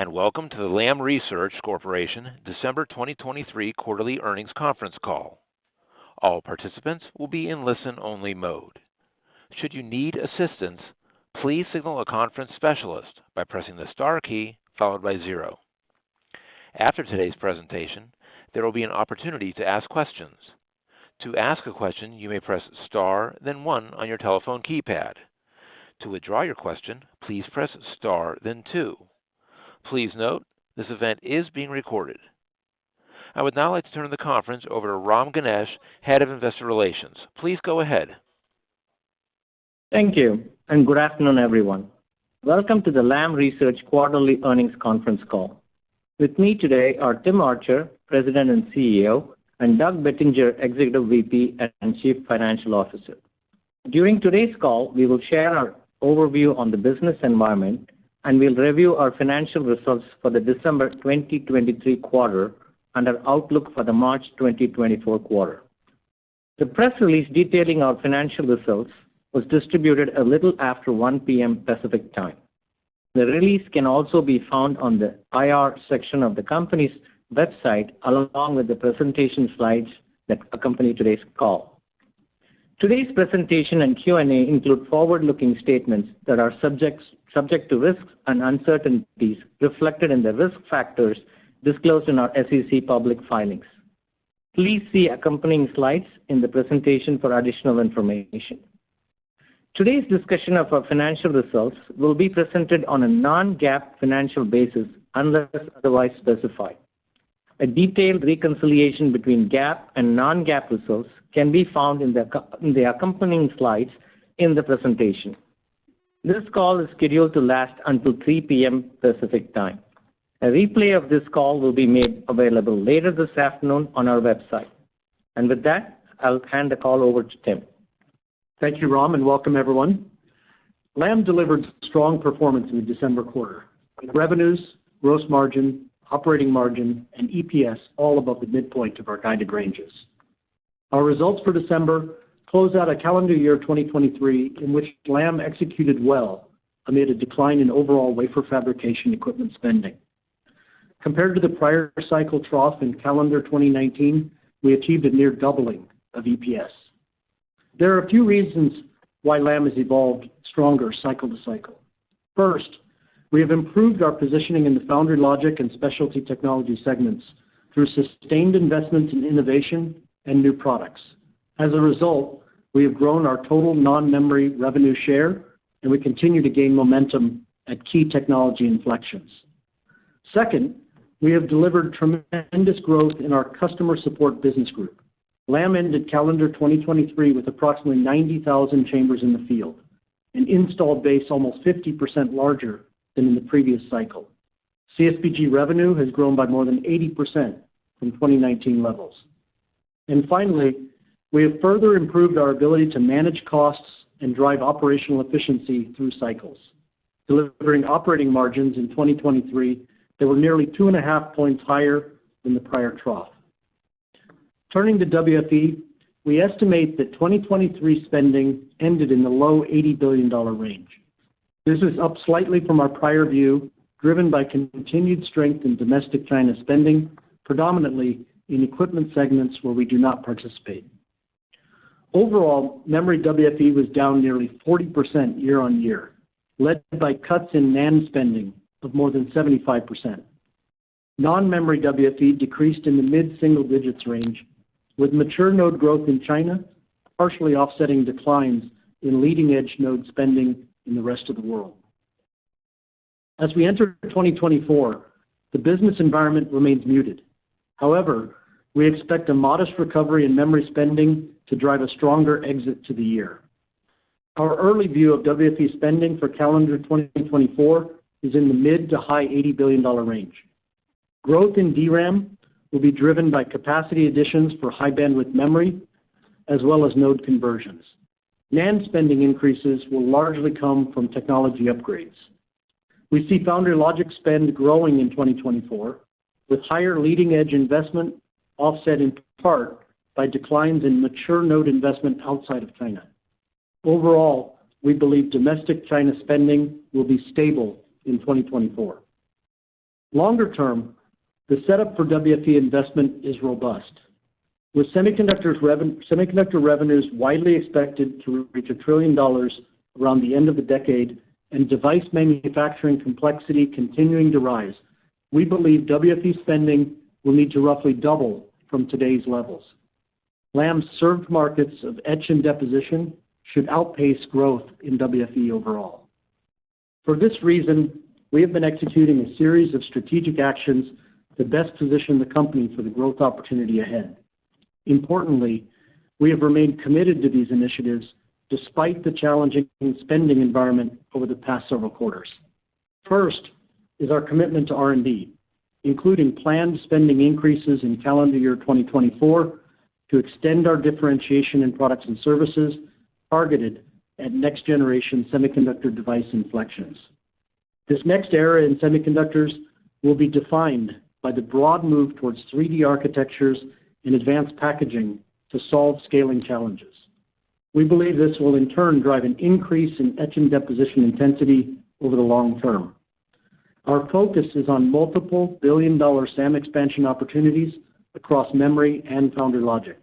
and welcome to the Lam Research Corporation December 2023 quarterly earnings conference call. All participants will be in listen-only mode. Should you need assistance, please signal a conference specialist by pressing the star key followed by 0. After today's presentation, there will be an opportunity to ask questions. To ask a question, you may press star, then 1 on your telephone keypad. To withdraw your question, please press star, then 2. Please note, this event is being recorded. I would now like to turn the conference over to Ram Ganesh, Head of Investor Relations. Please go ahead. Thank you, and good afternoon, everyone. Welcome to the Lam Research quarterly earnings conference call. With me today are Tim Archer, President and CEO, and Doug Bettinger, Executive VP and Chief Financial Officer. During today's call, we will share our overview on the business environment, and we'll review our financial results for the December 2023 quarter and our outlook for the March 2024 quarter. The press release detailing our financial results was distributed a little after 1 p.m. Pacific Time. The release can also be found on the IR section of the company's website, along with the presentation slides that accompany today's call. Today's presentation and Q&A include forward-looking statements that are subject to risks and uncertainties reflected in the risk factors disclosed in our SEC public filings. Please see accompanying slides in the presentation for additional information. Today's discussion of our financial results will be presented on a non-GAAP financial basis unless otherwise specified. A detailed reconciliation between GAAP and non-GAAP results can be found in the accompanying slides in the presentation. This call is scheduled to last until 3 p.m. Pacific Time. A replay of this call will be made available later this afternoon on our website. And with that, I'll hand the call over to Tim. Thank you, Ram, and welcome, everyone. Lam delivered strong performance in the December quarter, with revenues, gross margin, operating margin, and EPS all above the midpoint of our guided ranges. Our results for December close out a calendar year 2023 in which Lam executed well amid a decline in overall wafer fabrication equipment spending. Compared to the prior cycle trough in calendar 2019, we achieved a near doubling of EPS. There are a few reasons why Lam has evolved stronger cycle to cycle. First, we have improved our positioning in the foundry logic and specialty technology segments through sustained investments in innovation and new products. As a result, we have grown our total non-memory revenue share, and we continue to gain momentum at key technology inflections. Second, we have delivered tremendous growth in our customer support business group. Lam ended calendar 2023 with approximately 90,000 chambers in the field, an installed base almost 50% larger than in the previous cycle. CSBG revenue has grown by more than 80% from 2019 levels. And finally, we have further improved our ability to manage costs and drive operational efficiency through cycles, delivering operating margins in 2023 that were nearly 2.5 points higher than the prior trough. Turning to WFE, we estimate that 2023 spending ended in the low $80 billion range. This is up slightly from our prior view, driven by continued strength in domestic China spending, predominantly in equipment segments where we do not participate. Overall, memory WFE was down nearly 40% year-on-year, led by cuts in NAND spending of more than 75%. Non-memory WFE decreased in the mid-single digits range, with mature node growth in China partially offsetting declines in leading-edge node spending in the rest of the world. As we enter 2024, the business environment remains muted. However, we expect a modest recovery in memory spending to drive a stronger exit to the year. Our early view of WFE spending for calendar 2024 is in the mid to high $80 billion range. Growth in DRAM will be driven by capacity additions for high bandwidth memory, as well as node conversions. NAND spending increases will largely come from technology upgrades. We see foundry logic spend growing in 2024, with higher leading-edge investment offset in part by declines in mature node investment outside of China. Overall, we believe domestic China spending will be stable in 2024. Longer term, the setup for WFE investment is robust, with semiconductor revenues widely expected to reach $1 trillion around the end of the decade and device manufacturing complexity continuing to rise. We believe WFE spending will need to roughly double from today's levels. Lam's served markets of etch and deposition should outpace growth in WFE overall. For this reason, we have been executing a series of strategic actions to best position the company for the growth opportunity ahead. Importantly, we have remained committed to these initiatives despite the challenging spending environment over the past several quarters. First is our commitment to R&D, including planned spending increases in calendar year 2024 to extend our differentiation in products and services targeted at next-generation semiconductor device inflections. This next era in semiconductors will be defined by the broad move towards 3D architectures and advanced packaging to solve scaling challenges. We believe this will in turn drive an increase in etch and deposition intensity over the long term. Our focus is on multiple billion-dollar SAM expansion opportunities across memory and foundry logic.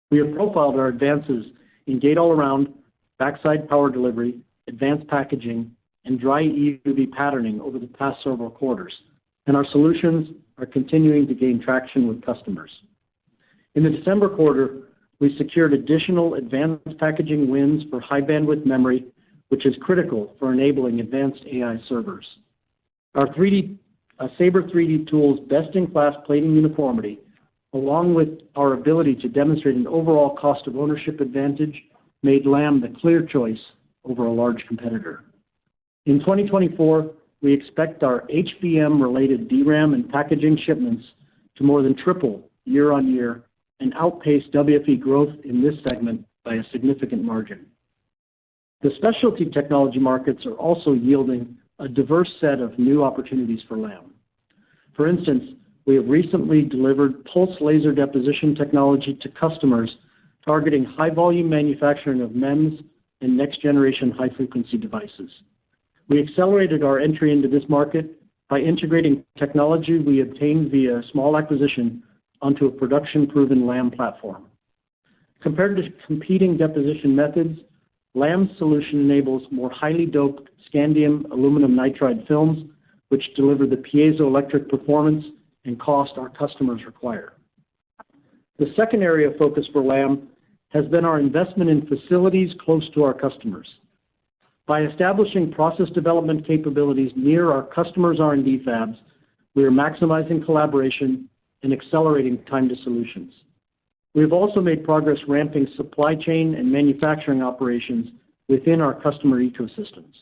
We have profiled our advances in gate-all-around, backside power delivery, advanced packaging, and dry EUV patterning over the past several quarters, and our solutions are continuing to gain traction with customers. In the December quarter, we secured additional advanced packaging wins for high-bandwidth memory, which is critical for enabling advanced AI servers. Our Sabre 3D tool's best-in-class plating uniformity, along with our ability to demonstrate an overall cost of ownership advantage, made Lam the clear choice over a large competitor. In 2024, we expect our HBM-related DRAM and packaging shipments to more than triple year-on-year and outpace WFE growth in this segment by a significant margin. The specialty technology markets are also yielding a diverse set of new opportunities for Lam. For instance, we have recently delivered pulse laser deposition technology to customers targeting high-volume manufacturing of MEMS and next-generation high-frequency devices. We accelerated our entry into this market by integrating technology we obtained via a small acquisition onto a production-proven Lam platform. Compared to competing deposition methods, Lam's solution enables more highly doped scandium aluminum nitride films, which deliver the piezoelectric performance and cost our customers require. The second area of focus for Lam has been our investment in facilities close to our customers. By establishing process development capabilities near our customers' R&D fabs, we are maximizing collaboration and accelerating time to solutions. We have also made progress ramping supply chain and manufacturing operations within our customer ecosystems.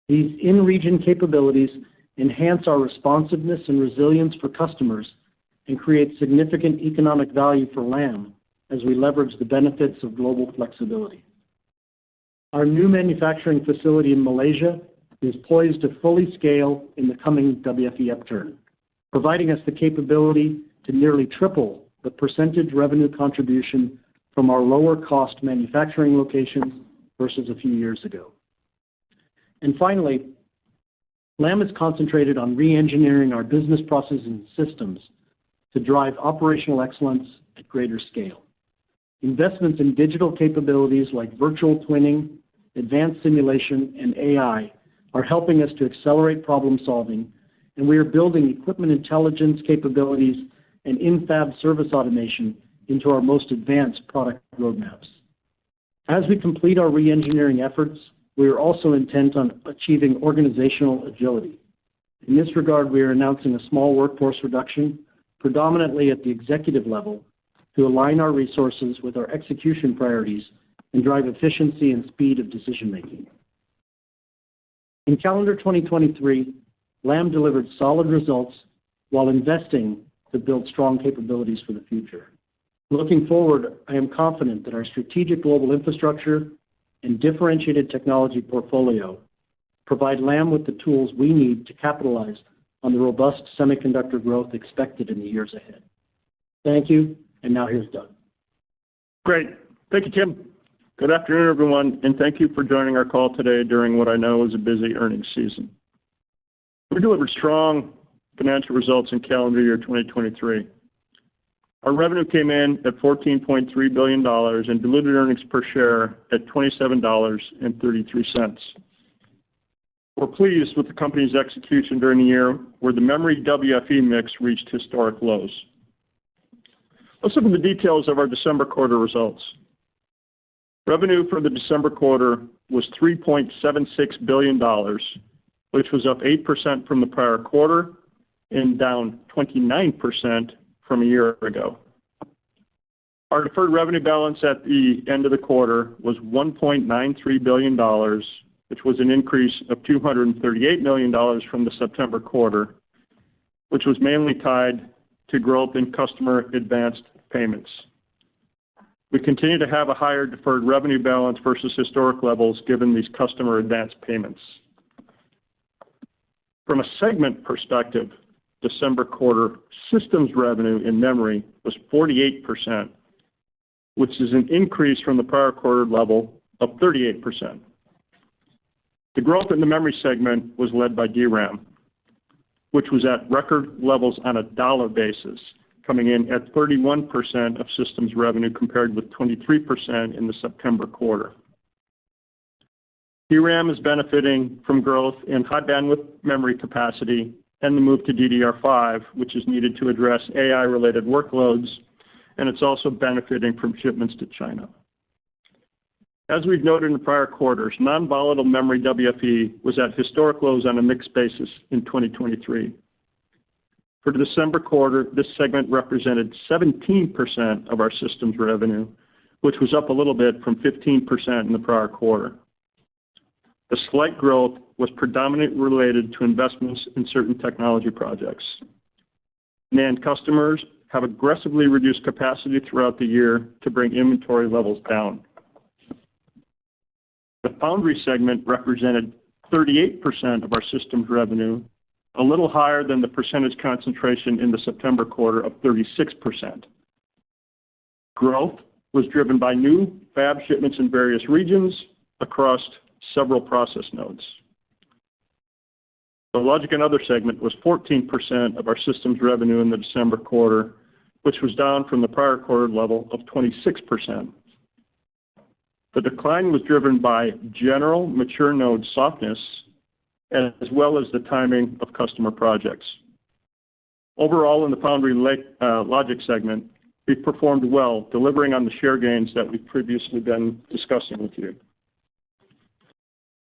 These in-region capabilities enhance our responsiveness and resilience for customers and create significant economic value for Lam as we leverage the benefits of global flexibility. Our new manufacturing facility in Malaysia is poised to fully scale in the coming WFE upturn, providing us the capability to nearly triple the percentage revenue contribution from our lower-cost manufacturing locations versus a few years ago. And finally, Lam is concentrated on re-engineering our business processes and systems to drive operational excellence at greater scale. Investments in digital capabilities like virtual twinning, advanced simulation, and AI are helping us to accelerate problem-solving, and we are building equipment intelligence capabilities and in-fab service automation into our most advanced product roadmaps. As we complete our re-engineering efforts, we are also intent on achieving organizational agility. In this regard, we are announcing a small workforce reduction, predominantly at the executive level, to align our resources with our execution priorities and drive efficiency and speed of decision-making. In calendar 2023, Lam delivered solid results while investing to build strong capabilities for the future. Looking forward, I am confident that our strategic global infrastructure and differentiated technology portfolio provide Lam with the tools we need to capitalize on the robust semiconductor growth expected in the years ahead. Thank you, and now here's Doug. Great. Thank you, Tim. Good afternoon, everyone, and thank you for joining our call today during what I know is a busy earnings season. We delivered strong financial results in calendar year 2023. Our revenue came in at $14.3 billion and diluted earnings per share at $27.33. We're pleased with the company's execution during the year where the memory WFE mix reached historic lows. Let's look at the details of our December quarter results. Revenue for the December quarter was $3.76 billion, which was up 8% from the prior quarter and down 29% from a year ago. Our deferred revenue balance at the end of the quarter was $1.93 billion, which was an increase of $238 million from the September quarter, which was mainly tied to growth in customer advanced payments. We continue to have a higher deferred revenue balance versus historic levels given these customer advanced payments. From a segment perspective, December quarter systems revenue in memory was 48%, which is an increase from the prior quarter level of 38%. The growth in the memory segment was led by DRAM, which was at record levels on a dollar basis, coming in at 31% of systems revenue compared with 23% in the September quarter. DRAM is benefiting from growth in high bandwidth memory capacity and the move to DDR5, which is needed to address AI-related workloads, and it's also benefiting from shipments to China. As we've noted in prior quarters, non-volatile memory WFE was at historic lows on a mixed basis in 2023. For the December quarter, this segment represented 17% of our systems revenue, which was up a little bit from 15% in the prior quarter. The slight growth was predominantly related to investments in certain technology projects. NAND customers have aggressively reduced capacity throughout the year to bring inventory levels down. The foundry segment represented 38% of our systems revenue, a little higher than the percentage concentration in the September quarter of 36%. Growth was driven by new fab shipments in various regions across several process nodes. The logic and other segment was 14% of our systems revenue in the December quarter, which was down from the prior quarter level of 26%. The decline was driven by general mature node softness as well as the timing of customer projects. Overall, in the foundry logic segment, we performed well, delivering on the share gains that we've previously been discussing with you.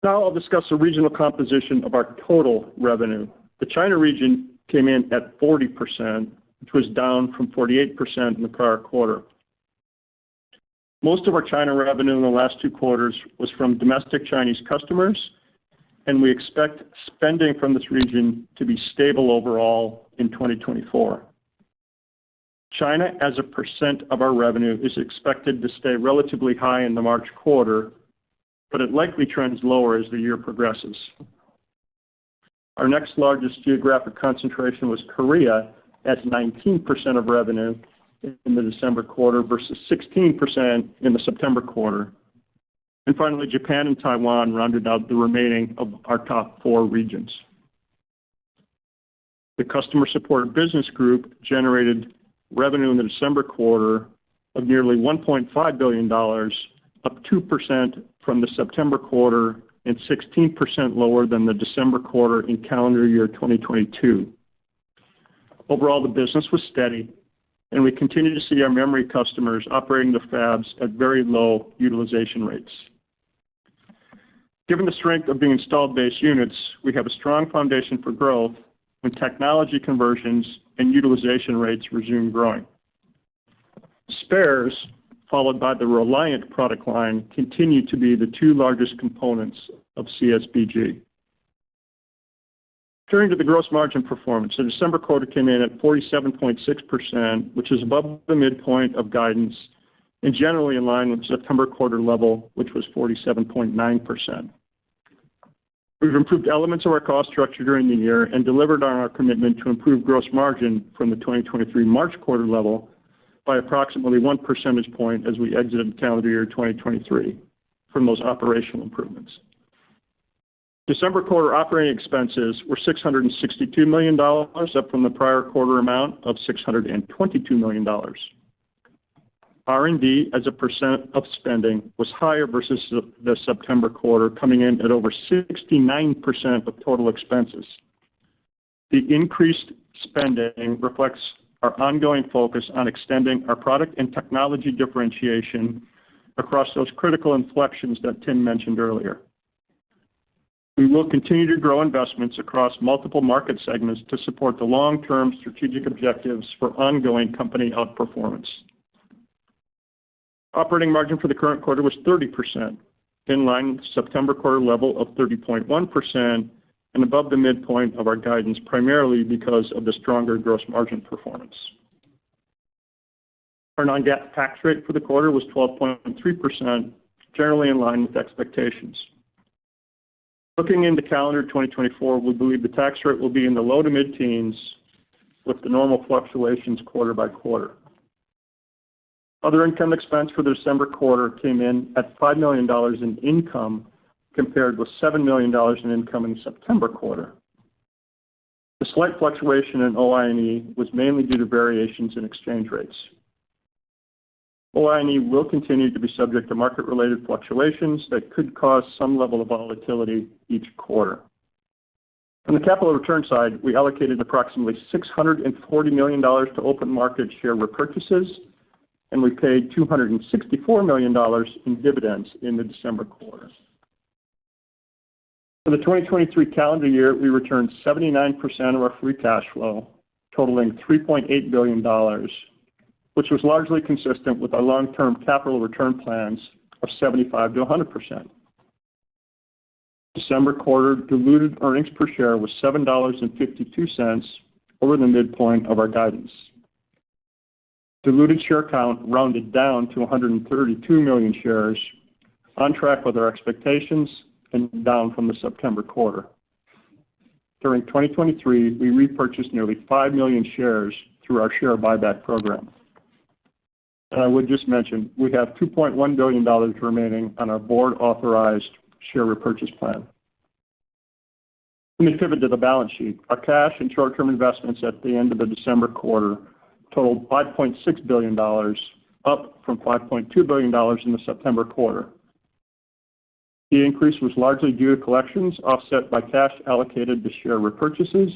Now I'll discuss the regional composition of our total revenue. The China region came in at 40%, which was down from 48% in the prior quarter. Most of our China revenue in the last 2 quarters was from domestic Chinese customers, and we expect spending from this region to be stable overall in 2024. China, as a percent of our revenue, is expected to stay relatively high in the March quarter, but it likely trends lower as the year progresses. Our next largest geographic concentration was Korea at 19% of revenue in the December quarter versus 16% in the September quarter. And finally, Japan and Taiwan rounded out the remaining of our top 4 regions. The Customer Support Business Group generated revenue in the December quarter of nearly $1.5 billion, up 2% from the September quarter and 16% lower than the December quarter in calendar year 2022. Overall, the business was steady, and we continue to see our memory customers operating the fabs at very low utilization rates. Given the strength of the installed base units, we have a strong foundation for growth when technology conversions and utilization rates resume growing. Spares, followed by the Reliant product line, continue to be the 2 largest components of CSBG. Turning to the gross margin performance, the December quarter came in at 47.6%, which is above the midpoint of guidance and generally in line with the September quarter level, which was 47.9%. We've improved elements of our cost structure during the year and delivered on our commitment to improve gross margin from the 2023 March quarter level by approximately 1 percentage point as we exited calendar year 2023 from those operational improvements. December quarter operating expenses were $662 million, up from the prior quarter amount of $622 million. R&D as a percent of spending was higher versus the September quarter, coming in at over 69% of total expenses. The increased spending reflects our ongoing focus on extending our product and technology differentiation across those critical inflections that Tim mentioned earlier. We will continue to grow investments across multiple market segments to support the long-term strategic objectives for ongoing company outperformance. Operating margin for the current quarter was 30%, in line with the September quarter level of 30.1% and above the midpoint of our guidance, primarily because of the stronger gross margin performance. Our non-GAAP tax rate for the quarter was 12.3%, generally in line with expectations. Looking into calendar 2024, we believe the tax rate will be in the low to mid-teens, with the normal fluctuations quarter by quarter. Other income expense for the December quarter came in at $5 million in income, compared with $7 million in income in the September quarter. The slight fluctuation in OI&E was mainly due to variations in exchange rates. OI&E will continue to be subject to market-related fluctuations that could cause some level of volatility each quarter. On the capital return side, we allocated approximately $640 million to open market share repurchases, and we paid $264 million in dividends in the December quarter. For the 2023 calendar year, we returned 79% of our free cash flow, totaling $3.8 billion, which was largely consistent with our long-term capital return plans of 75% to 100%. December quarter diluted earnings per share was $7.52, over the midpoint of our guidance. Diluted share count rounded down to 132 million shares, on track with our expectations and down from the September quarter. During 2023, we repurchased nearly 5 million shares through our share buyback program. And I would just mention, we have $2.1 billion remaining on our board-authorized share repurchase plan. Let me pivot to the balance sheet. Our cash and short-term investments at the end of the December quarter totaled $5.6 billion, up from $5.2 billion in the September quarter. The increase was largely due to collections, offset by cash allocated to share repurchases,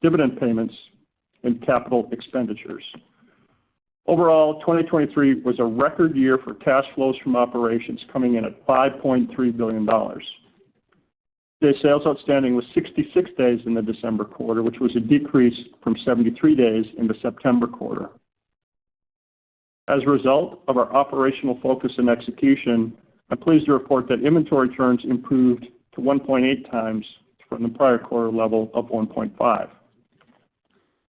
dividend payments, and capital expenditures. Overall, 2023 was a record year for cash flows from operations, coming in at $5.3 billion. Day sales outstanding was 66 days in the December quarter, which was a decrease from 73 days in the September quarter. As a result of our operational focus and execution, I'm pleased to report that inventory turns improved to 1.8 times from the prior quarter level of 1.5.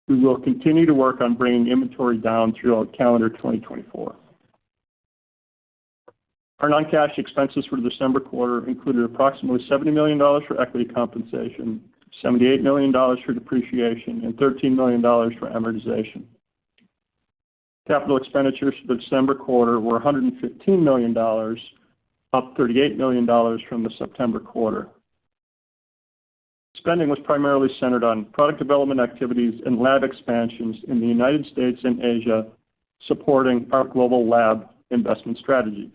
We will continue to work on bringing inventory down throughout calendar 2024. Our non-cash expenses for the December quarter included approximately $70 million for equity compensation, $78 million for depreciation, and $13 million for amortization. Capital expenditures for the December quarter were $115 million, up $38 million from the September quarter. Spending was primarily centered on product development activities and lab expansions in the United States and Asia, supporting our global lab investment strategy.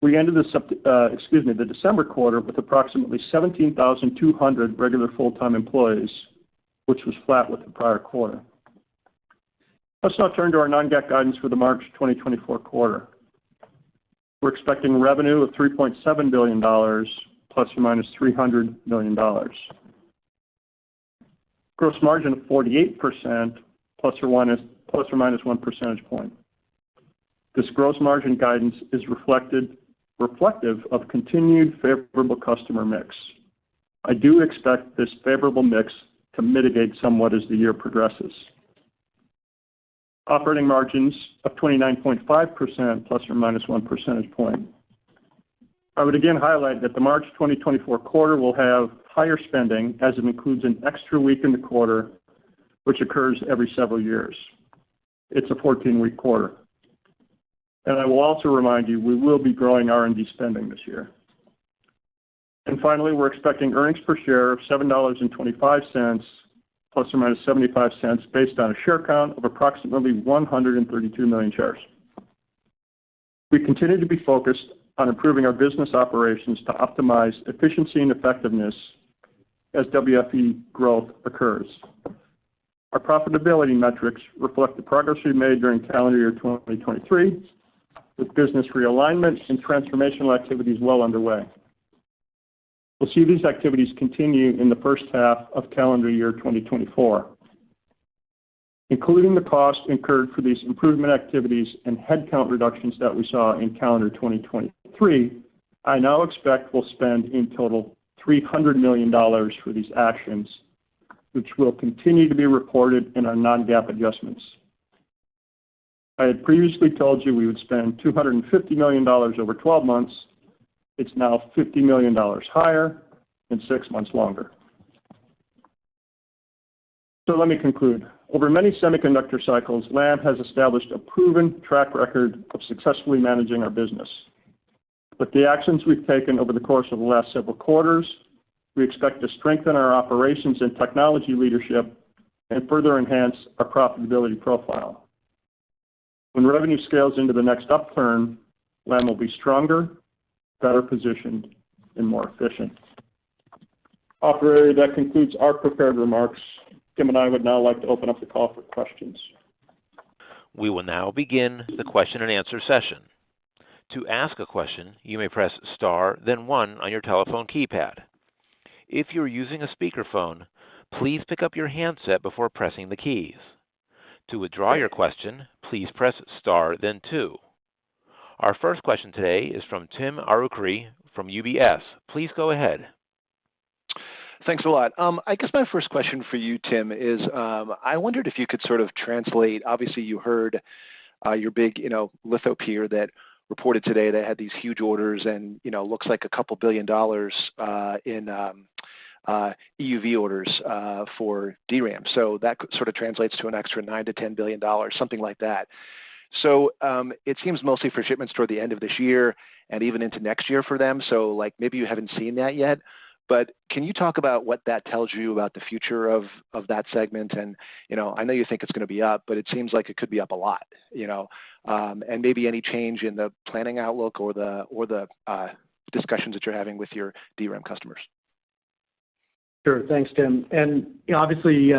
We ended the December quarter with approximately 17,200 regular full-time employees, which was flat with the prior quarter. Let's now turn to our non-GAAP guidance for the March 2024 quarter. We're expecting revenue of $3.7 billion, plus or minus $300 million. Gross margin of 48%, plus or minus 1 percentage point. This gross margin guidance is reflective of continued favorable customer mix. I do expect this favorable mix to mitigate somewhat as the year progresses. Operating margins of 29.5%, plus or minus 1 percentage point. I would again highlight that the March 2024 quarter will have higher spending, as it includes an extra week in the quarter, which occurs every several years. It's a 14-week quarter. And I will also remind you, we will be growing R&D spending this year. And finally, we're expecting earnings per share of $7.25 plus or minus 75 cents based on a share count of approximately 132 million shares. We continue to be focused on improving our business operations to optimize efficiency and effectiveness as WFE growth occurs. Our profitability metrics reflect the progress we made during calendar year 2023, with business realignment and transformational activities well underway. We'll see these activities continue in the first half of calendar year 2024. Including the cost incurred for these improvement activities and headcount reductions that we saw in calendar 2023, I now expect we'll spend in total $300 million for these actions, which will continue to be reported in our non-GAAP adjustments. I had previously told you we would spend $250 million over 12 months. It's now $50 million higher in 6 months longer. So let me conclude. Over many semiconductor cycles, Lam has established a proven track record of successfully managing our business. With the actions we've taken over the course of the last several quarters, we expect to strengthen our operations and technology leadership and further enhance our profitability profile. When revenue scales into the next upturn, Lam will be stronger, better positioned, and more efficient. Operator, that concludes our prepared remarks. Tim and I would now like to open up the call for questions. We will now begin the question and answer session. To ask a question, you may press star, then 1 on your telephone keypad. If you're using a speakerphone, please pick up your handset before pressing the keys. To withdraw your question, please press star, then 2. Our first question today is from Tim Arcuri from UBS. Please go ahead. Thanks a lot. I guess my first question for you, Tim, is I wondered if you could sort of translate. Obviously, you heard your big, litho peer that reported today that had these huge orders and, looks like a couple $2 billion in EUV orders for DRAM. So that sort of translates to an extra $9 to $10 billion, something like that. So it seems mostly for shipments toward the end of this year and even into next year for them. So like maybe you haven't seen that yet. But can you talk about what that tells you about the future of that segment? And, I know you think it's going to be up, but it seems like it could be up a lot, and maybe any change in the planning outlook or the discussions that you're having with your DRAM customers. Sure. Thanks, Tim. And obviously,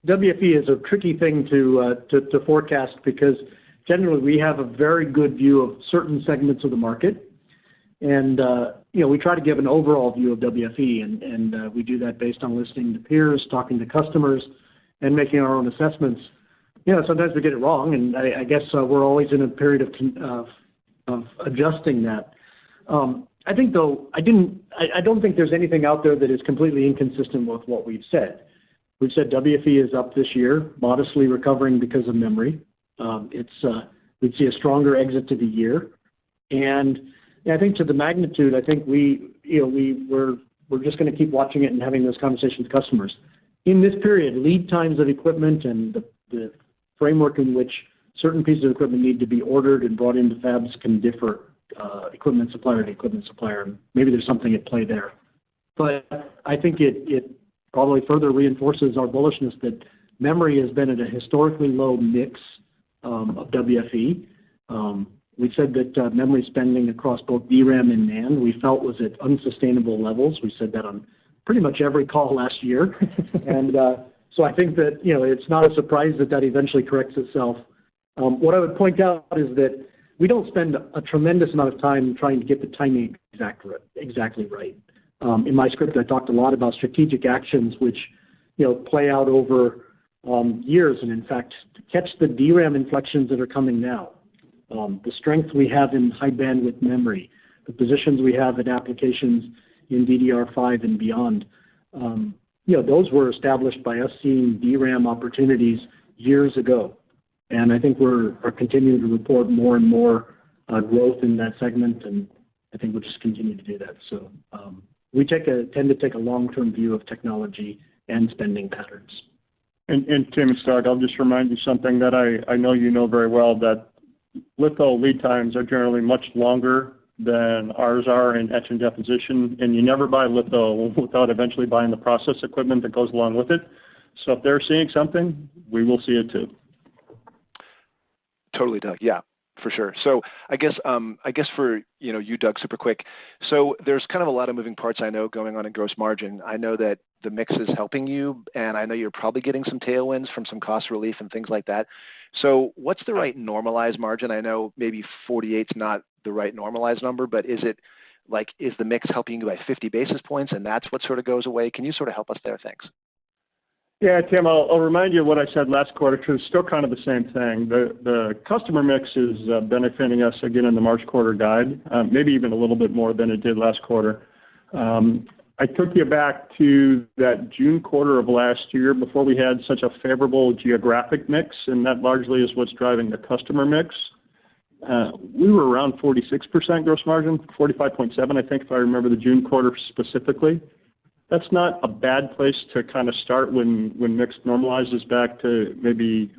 WFE is a tricky thing to forecast because generally we have a very good view of certain segments of the market. And, we try to give an overall view of WFE, and we do that based on listening to peers, talking to customers, and making our own assessments. Sometimes we get it wrong, and I guess we're always in a period of adjusting that. I think, though, I don't think there's anything out there that is completely inconsistent with what we've said. We've said WFE is up this year, modestly recovering because of memory. We'd see a stronger exit to the year. And I think to the magnitude, I think we're just going to keep watching it and having those conversations with customers. In this period, lead times of equipment and the framework in which certain pieces of equipment need to be ordered and brought into fabs can differ, equipment supplier to equipment supplier. And maybe there's something at play there. But I think it probably further reinforces our bullishness that memory has been at a historically low mix of WFE. We said that memory spending across both DRAM and NAND we felt was at unsustainable levels. We said that on pretty much every call last year. And so I think that, it's not a surprise that eventually corrects itself. What I would point out is that we don't spend a tremendous amount of time trying to get the timing exactly right. In my script, I talked a lot about strategic actions which, play out over years and, in fact, catch the DRAM inflections that are coming now. The strength we have in high bandwidth memory, the positions we have in applications in DDR5 and beyond, those were established by us seeing DRAM opportunities years ago. And I think we're continuing to report more and more growth in that segment, and I think we'll just continue to do that. So we tend to take a long-term view of technology and spending patterns. And Tim and Doug, I'll just remind you something that I know you know very well, that litho lead times are generally much longer than ours are in etch and deposition, and you never buy litho without eventually buying the process equipment that goes along with it. So if they're seeing something, we will see it too. Totally, Doug. Yeah, for sure. So I guess for you, Doug, super quick. So there's kind of a lot of moving parts I know going on in gross margin. I know that the mix is helping you, and I know you're probably getting some tailwinds from some cost relief and things like that. So what's the right normalized margin? I know maybe 48 is not the right normalized number, but is the mix helping you by 50 basis points, and that's what sort of goes away? Can you sort of help us there? Thanks. Yeah, Tim, I'll remind you of what I said last quarter, because it's still kind of the same thing. The customer mix is benefiting us again in the March quarter guide, maybe even a little bit more than it did last quarter. I took you back to that June quarter of last year before we had such a favorable geographic mix, and that largely is what's driving the customer mix. We were around 46% gross margin, 45.7, I think, if I remember the June quarter specifically. That's not a bad place to kind of start when mix normalizes back to maybe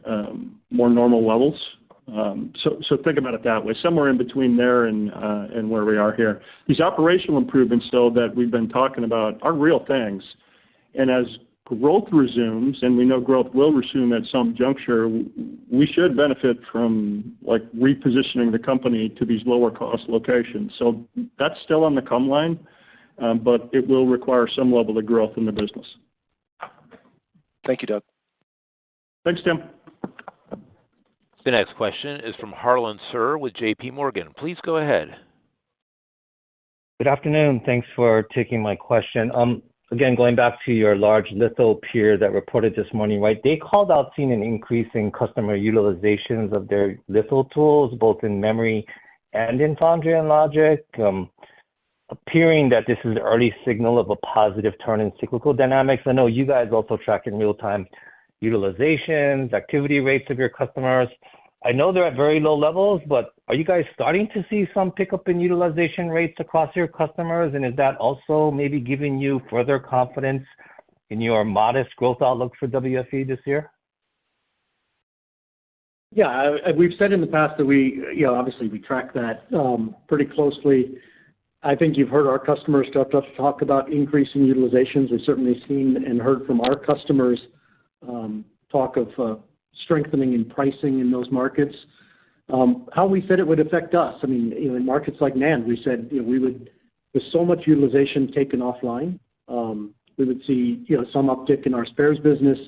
more normal levels. So think about it that way, somewhere in between there and where we are here. These operational improvements, though, that we've been talking about are real things. And as growth resumes, and we know growth will resume at some juncture, we should benefit from repositioning the company to these lower cost locations. So that's still on the come line. But it will require some level of growth in the business. Thank you, Doug. Thanks, Tim. The next question is from Harlan Sur with J.P. Morgan. Please go ahead. Good afternoon. Thanks for taking my question. Again, going back to your large litho peer that reported this morning, right? They called out seeing an increase in customer utilizations of their litho tools, both in memory and in foundry and logic. Appearing that this is the early signal of a positive turn in cyclical dynamics. I know you guys also track in real time utilizations, activity rates of your customers. I know they're at very low levels, but are you guys starting to see some pickup in utilization rates across your customers? And is that also maybe giving you further confidence in your modest growth outlook for WFE this year? Yeah, we've said in the past that we obviously we track that pretty closely. I think you've heard our customers talk about increasing utilizations. We've certainly seen and heard from our customers talk of strengthening in pricing in those markets. How we said it would affect us, I mean, in markets like NAND, we said we would, with so much utilization taken offline, we would see some uptick in our spares business.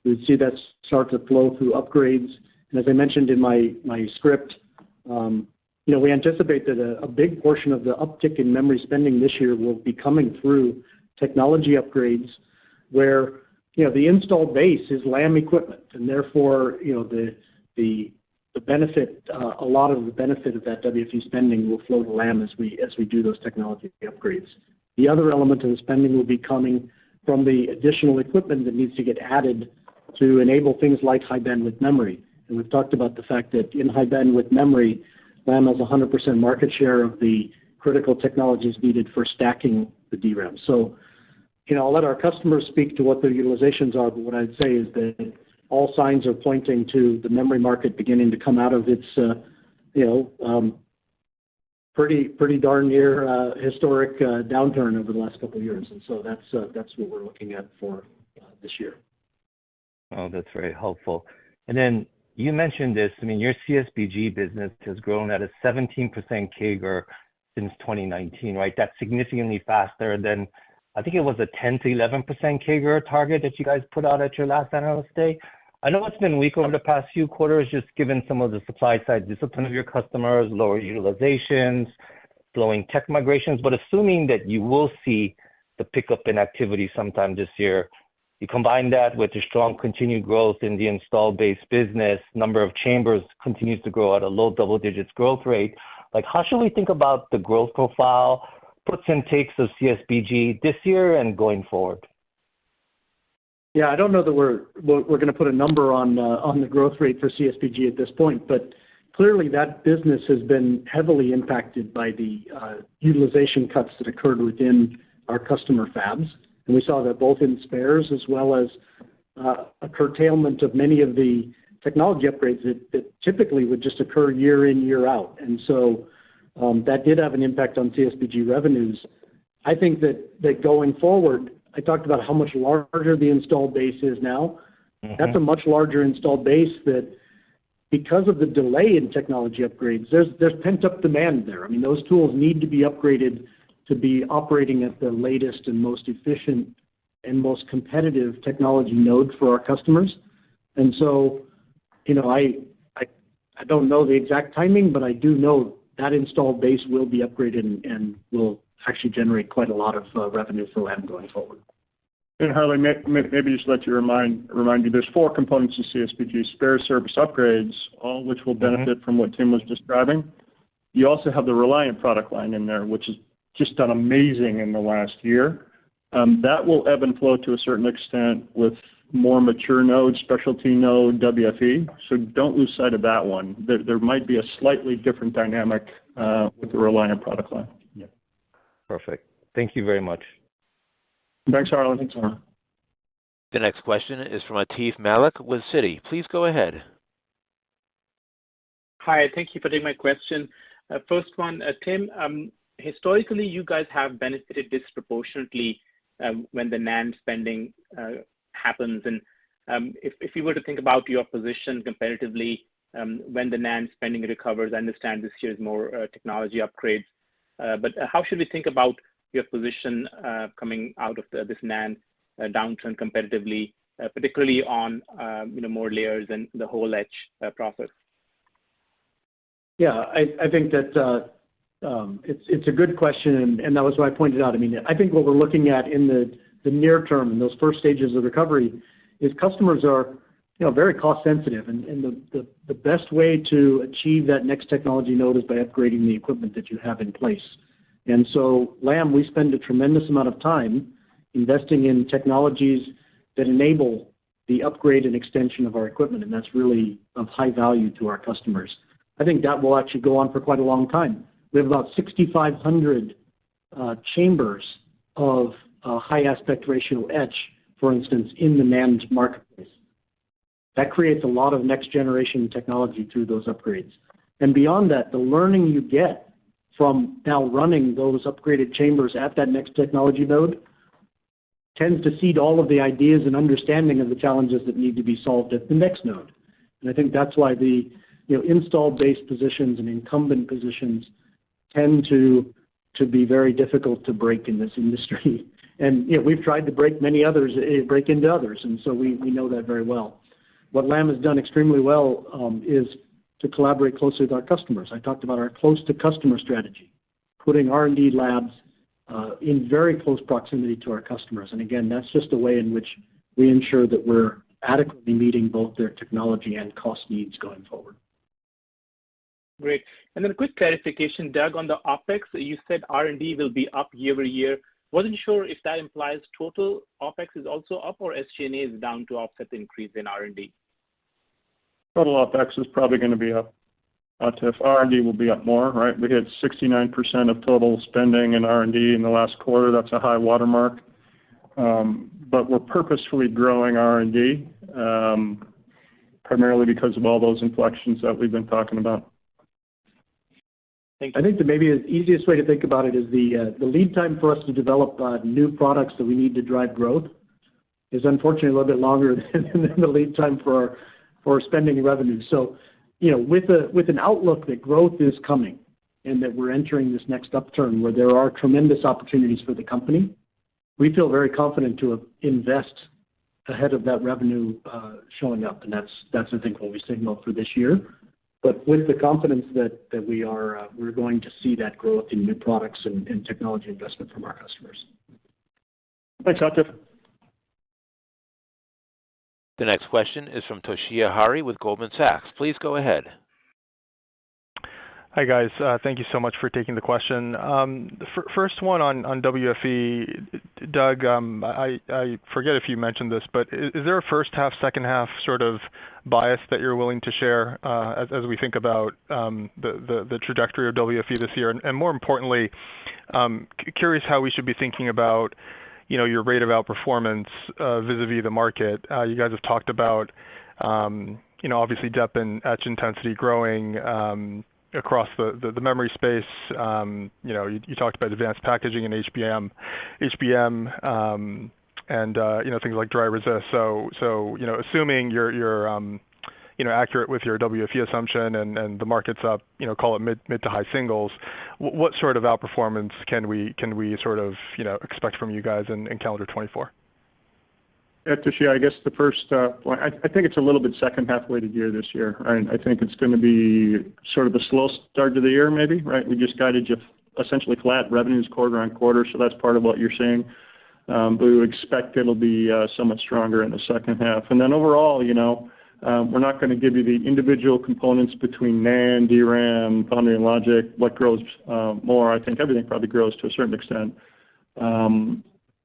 We would see that start to flow through upgrades. And as I mentioned in my script, we anticipate that a big portion of the uptick in memory spending this year will be coming through technology upgrades where, the installed base is Lam equipment. And therefore, the benefit, a lot of the benefit of that WFE spending will flow to Lam as we do those technology upgrades. The other element of the spending will be coming from the additional equipment that needs to get added to enable things like high bandwidth memory. And we've talked about the fact that in high bandwidth memory, Lam has 100% market share of the critical technologies needed for stacking the DRAM. So, I'll let our customers speak to what their utilizations are, but what I'd say is that all signs are pointing to the memory market beginning to come out of its, pretty darn near historic downturn over the last couple of years. And so that's what we're looking at for this year. Oh, that's very helpful. And then you mentioned this, your CSBG business has grown at a 17% CAGR since 2019, right? That's significantly faster than, I think it was a 10 to 11% CAGR target that you guys put out at your last Analyst Day. I know it's been weak over the past few quarters, just given some of the supply side discipline of your customers, lower utilizations, slowing tech migrations, but assuming that you will see the pickup in activity sometime this year, you combine that with the strong continued growth in the installed base business, number of chambers continues to grow at a low double digits growth rate. How should we think about the growth profile, puts and takes of CSBG this year and going forward? Yeah, I don't know that we're going to put a number on the growth rate for CSBG at this point, but clearly that business has been heavily impacted by the utilization cuts that occurred within our customer fabs. And we saw that both in spares as well as a curtailment of many of the technology upgrades that typically would just occur year in, year out. And so That did have an impact on CSBG revenues. I think that going forward, I talked about how much larger the installed base is now. That's a much larger installed base that because of the delay in technology upgrades, there's pent-up demand there. I mean, those tools need to be upgraded to be operating at the latest and most efficient and most competitive technology node for our customers. And so, I don't know the exact timing, but I do know that installed base will be upgraded and will actually generate quite a lot of revenue for Lam going forward. And Harley, maybe just let you remind you, there's 4 components to CSBG: spare, service, upgrades, all which will benefit from what Tim was describing. You also have the Reliant product line in there, which has just done amazing in the last year. That will ebb and flow to a certain extent with more mature nodes, specialty node, WFE. So don't lose sight of that one. There might be a slightly different dynamic with the Reliant product line. Yeah. Perfect. Thank you very much. Thanks, Harlan. Thanks, Harlan. The next question is from Atif Malik with Citi. Please go ahead. Hi, thank you for taking my question. First one, Tim, historically, you guys have benefited disproportionately when the NAND spending happens. And if you were to think about your position comparatively when the NAND spending recovers, I understand this year is more technology upgrades. But how should we think about your position coming out of this NAND downturn competitively, particularly on more layers and the whole etch process? Yeah, I think that it's a good question, and that was what I pointed out. I mean, I think what we're looking at in the near term, in those first stages of recovery, is customers are very cost sensitive, and the best way to achieve that next technology node is by upgrading the equipment that you have in place. And so Lam, we spend a tremendous amount of time investing in technologies that enable the upgrade and extension of our equipment, and that's really of high value to our customers. I think that will actually go on for quite a long time. We have about 6,500 chambers of high aspect ratio etch, for instance, in the NAND marketplace. That creates a lot of next generation technology through those upgrades. And beyond that, the learning you get from now running those upgraded chambers at that next technology node tends to seed all of the ideas and understanding of the challenges that need to be solved at the next node. And I think that's why the installed base positions and incumbent positions tend to be very difficult to break in this industry. And we've tried to break many others, break into others, and so we know that very well. What Lam has done extremely well is to collaborate closely with our customers. I talked about our close to customer strategy, putting R&D labs in very close proximity to our customers. And again, that's just a way in which we ensure that we're adequately meeting both their technology and cost needs going forward. Great. And then a quick clarification, Doug, on the OpEx, you said R&D will be up year-over-year. Wasn't sure if that implies total OpEx is also up or SG&A is down to offset the increase in R&D. Total OpEx is probably going to be up. If R&D will be up more, right? We had 69% of total spending in R&D in the last quarter. That's a high watermark. But we're purposefully growing R&D, primarily because of all those inflections that we've been talking about. Thank you. I think that maybe the easiest way to think about it is the lead time for us to develop new products that we need to drive growth is unfortunately a little bit longer than the lead time for spending revenue. So, with an outlook that growth is coming and that we're entering this next upturn where there are tremendous opportunities for the company, we feel very confident to invest ahead of that revenue showing up, and that's I think what we signaled for this year. But with the confidence that we're going to see that growth in new products and technology investment from our customers. Thanks, Atif. The next question is from Toshiya Hari with Goldman Sachs. Please go ahead. Hi, guys. Thank you so much for taking the question. First one on WFE. Doug, I forget if you mentioned this, but is there a first half, second half sort of bias that you're willing to share as we think about the trajectory of WFE this year? And more importantly, curious how we should be thinking about your rate of outperformance vis-a-vis the market. You guys have talked about obviously depth and etch intensity growing. across the memory space. You talked about advanced packaging and HBM, and things like dry resist. So assuming you're accurate with your WFE assumption and the market's up, call it mid to high singles, what sort of outperformance can we sort of expect from you guys in calendar 24? Yeah, Toshiya, I guess the first point, I think it's a little bit second half weighted year this year. Right? I think it's going to be sort of a slow start to the year, maybe. Right? We just guided you essentially flat revenues quarter on quarter, so that's part of what you're seeing. But we would expect it'll be somewhat stronger in the second half. And then overall, we're not going to give you the individual components between NAND, DRAM, foundry and logic, what grows more. I think everything probably grows to a certain extent.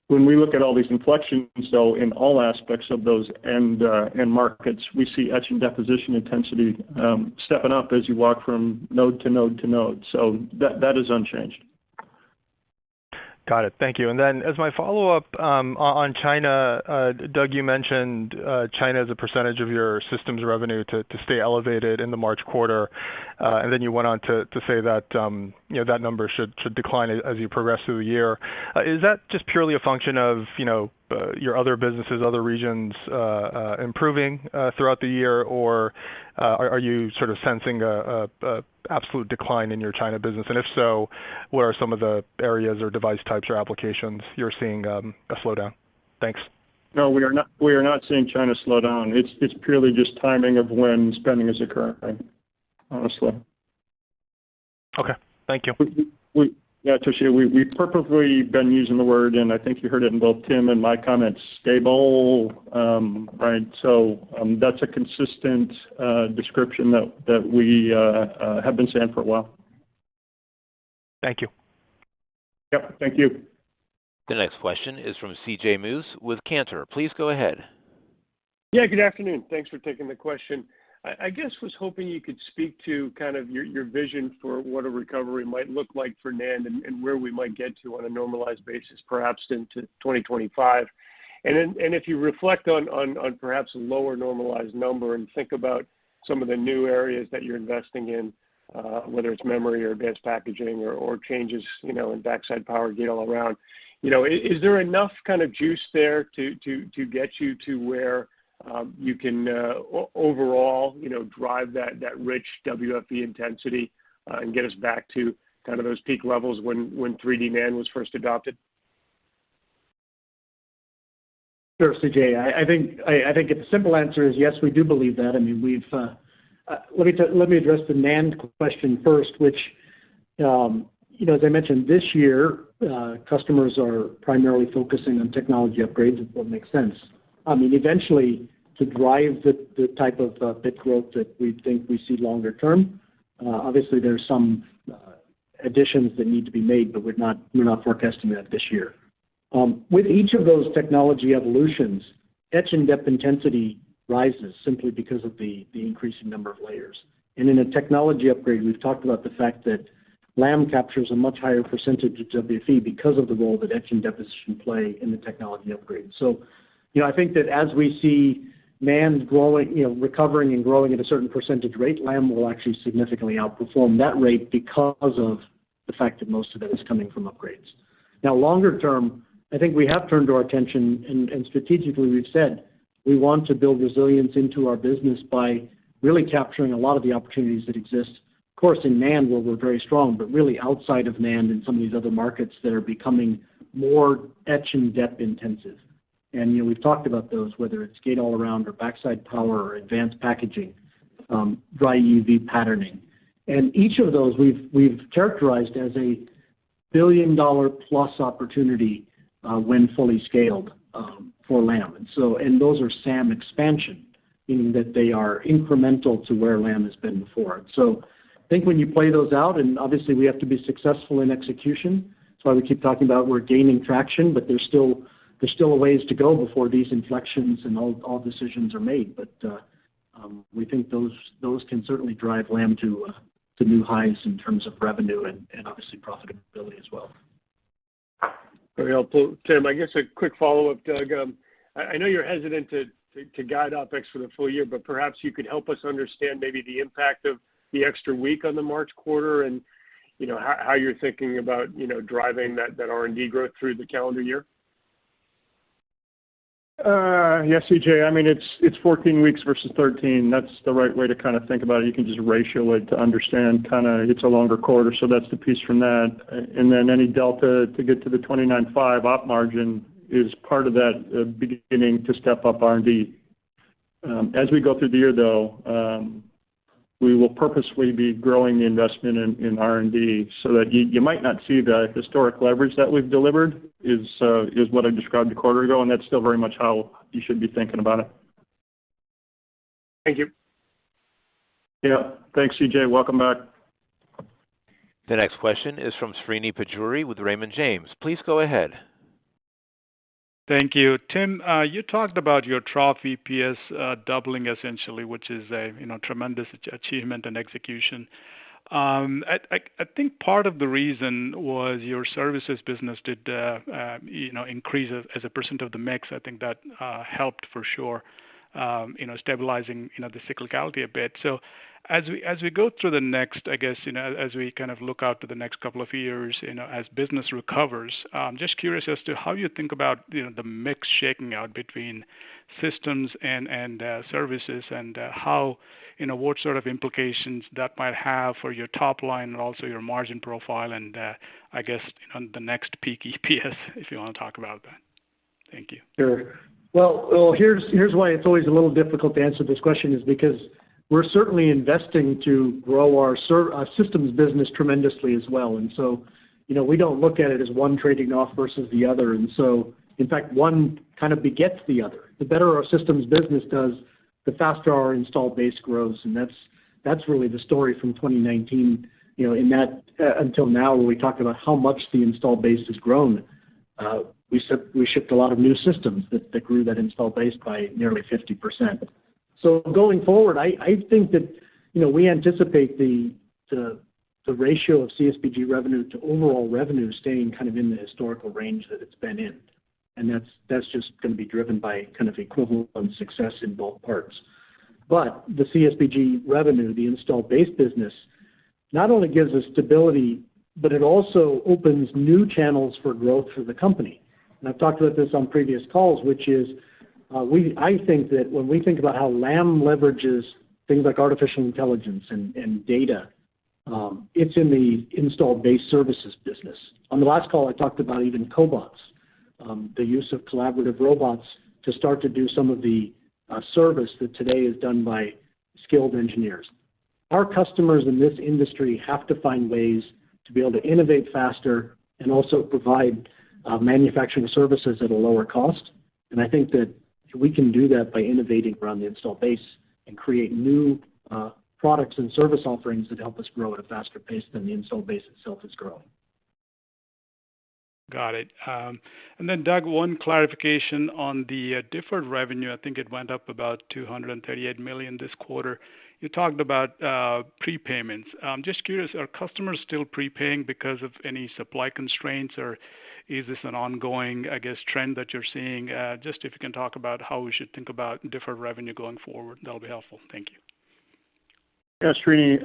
When we look at all these inflections, though, in all aspects of those end markets, we see etch and deposition intensity stepping up as you walk from node to node to node. So that is unchanged. Got it. Thank you. And then as my follow-up on China, Doug, you mentioned China as a percentage of your systems revenue to stay elevated in the March quarter, and then you went on to say that that number should decline as you progress through the year. Is that just purely a function of your other businesses, other regions improving throughout the year, or are you sort of sensing a absolute decline in your China business? And if so, what are some of the areas or device types or applications you're seeing a slowdown? Thanks. No, we are not. We are not seeing China slow down. It's purely just timing of when spending is occurring. Honestly. Okay. Thank you. Yeah, Toshiya, we've purposely been using the word, and I think you heard it in both Tim and my comments, stable, right? So that's a consistent description that we have been saying for a while. Thank you. Yep, thank you. The next question is from C.J. Muse with Cantor. Please go ahead. Yeah, good afternoon. Thanks for taking the question. I guess was hoping you could speak to kind of your vision for what a recovery might look like for NAND and where we might get to on a normalized basis, perhaps into 2025. And if you reflect on perhaps a lower normalized number and think about some of the new areas that you're investing in, whether it's memory or advanced packaging or changes, in backside power gate all around, is there enough kind of juice there to get you to where you can overall, drive that rich WFE intensity and get us back to kind of those peak levels when 3D NAND was first adopted? Sure, CJ. I think the simple answer is yes, we do believe that. I mean, let me address the NAND question first, which, as I mentioned, this year customers are primarily focusing on technology upgrades. It will make sense. I mean, eventually, to drive the type of bit growth that we think we see longer term, obviously there's some additions that need to be made, but we're not forecasting that this year. With each of those technology evolutions, etch and dep intensity rises simply because of the increasing number of layers. And in a technology upgrade, we've talked about the fact that Lam captures a much higher percentage of WFE because of the role that etch and deposition play in the technology upgrade. So, I think that as we see NAND growing, recovering and growing at a certain percentage rate, Lam will actually significantly outperform that rate because of the fact that most of it is coming from upgrades. Now, longer term, I think we have turned our attention, and strategically we've said we want to build resilience into our business by really capturing a lot of the opportunities that exist. Of course, in NAND, where we're very strong, but really outside of NAND in some of these other markets that are becoming more etch and dep intensive. And we've talked about those, whether it's gate-all-around or backside power or advanced packaging, dry EUV patterning. And each of those we've characterized as a billion-dollar-plus opportunity when fully scaled for Lam. And those are SAM expansion, meaning that they are incremental to where Lam has been before. So I think when you play those out, and obviously we have to be successful in execution. That's why we keep talking about we're gaining traction, but there's still a ways to go before these inflections and all decisions are made. But we think those can certainly drive Lam to new highs in terms of revenue and obviously profitability as well. Very helpful. Tim, I guess a quick follow-up, Doug. I know you're hesitant to guide OpEx for the full year, but perhaps you could help us understand maybe the impact of the extra week on the March quarter and, how you're thinking about, driving that R&D growth through the calendar year? Yes, CJ. I mean, it's 14 weeks versus 13. That's the right way to kind of think about it. You can just ratio it to understand kind of it's a longer quarter, so that's the piece from that. And then any delta to get to the 29.5 op margin is part of that beginning to step up R&D. As we go through the year, though, we will purposefully be growing the investment in R&D so that you might not see the historic leverage that we've delivered is what I described a quarter ago, and that's still very much how you should be thinking about it. Thank you. Yeah. Thanks, CJ. Welcome back. The next question is from Srini Pajjuri with Raymond James. Please go ahead. Thank you. Tim, you talked about your trough EPS doubling essentially, which is a tremendous achievement and execution. I think part of the reason was your services business did increase as a percent of the mix. I think that helped for sure, stabilizing the cyclicality a bit. So as we go through the next, I guess, as we kind of look out to the next couple of years, as business recovers, just curious as to how you think about the mix shaking out between systems and services, and how what sort of implications that might have for your top line and also your margin profile, and I guess the next peak EPS, if you want to talk about that. Thank you. Sure. Well, here's why it's always a little difficult to answer this question, is because we're certainly investing to grow our systems business tremendously as well. And so, we don't look at it as one trading off versus the other. And so, in fact, one kind of begets the other. The better our systems business does, the faster our installed base grows. And that's really the story from 2019, in that until now, where we talked about how much the installed base has grown. We shipped a lot of new systems that grew that installed base by nearly 50%. So going forward, I think that we anticipate the ratio of CSBG revenue to overall revenue staying kind of in the historical range that it's been in, and that's just going to be driven by kind of equivalent success in both parts. But the CSBG revenue, the installed base business, not only gives us stability, but it also opens new channels for growth for the company. And I've talked about this on previous calls, which is I think that when we think about how Lam leverages things like artificial intelligence and data, it's in the installed base services business. On the last call, I talked about even cobots, the use of collaborative robots to start to do some of the service that today is done by skilled engineers. Our customers in this industry have to find ways to be able to innovate faster and also provide manufacturing services at a lower cost. And I think that we can do that by innovating around the installed base and create new products and service offerings that help us grow at a faster pace than the installed base itself is growing. Got it. And then, Doug, one clarification on the deferred revenue. I think it went up about $238 million this quarter. You talked about prepayments. I'm just curious, are customers still prepaying because of any supply constraints, or is this an ongoing, I guess, trend that you're seeing? Just if you can talk about how we should think about deferred revenue going forward, that'll be helpful. Thank you. Yeah, Srini,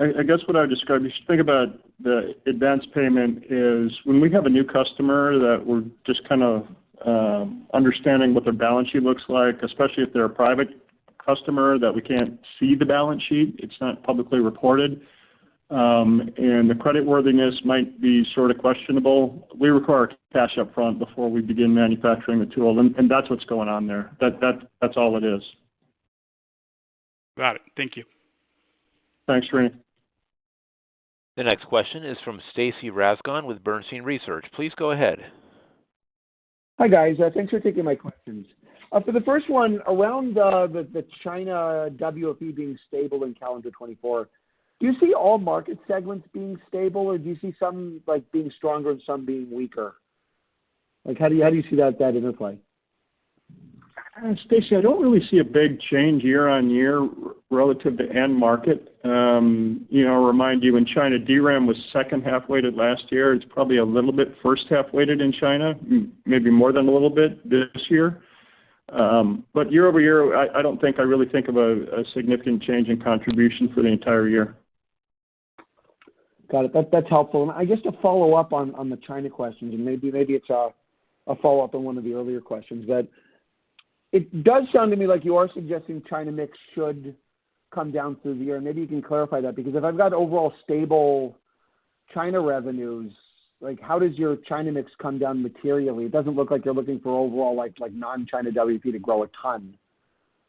I guess what I would describe, you should think about the advance payment is when we have a new customer that we're just kind of understanding what their balance sheet looks like, especially if they're a private customer that we can't see the balance sheet. It's not publicly reported. And the creditworthiness might be sort of questionable. We require cash up front before we begin manufacturing the tool, and that's what's going on there. That's all it is. Got it. Thank you. Thanks, Srini. The next question is from Stacy Rasgon with Bernstein Research. Please go ahead. Hi, guys. Thanks for taking my questions. For the first one, around the China WFE being stable in calendar 24, do you see all market segments being stable, or do you see some being stronger and some being weaker? How do you see that interplay? Stacy, I don't really see a big change year on year relative to end market. I'll remind you, in China, DRAM was second half weighted last year. It's probably a little bit first half weighted in China, maybe more than a little bit this year. But year over year, I don't think I really think of a significant change in contribution for the entire year. Got it. That's helpful. And I guess to follow up on the China questions, and maybe it's a follow-up on one of the earlier questions, but it does sound to me like you are suggesting China mix should come down through the year. Maybe you can clarify that, because if I've got overall stable China revenues, like how does your China mix come down materially? It doesn't look like you're looking for overall like non-China WFE to grow a ton,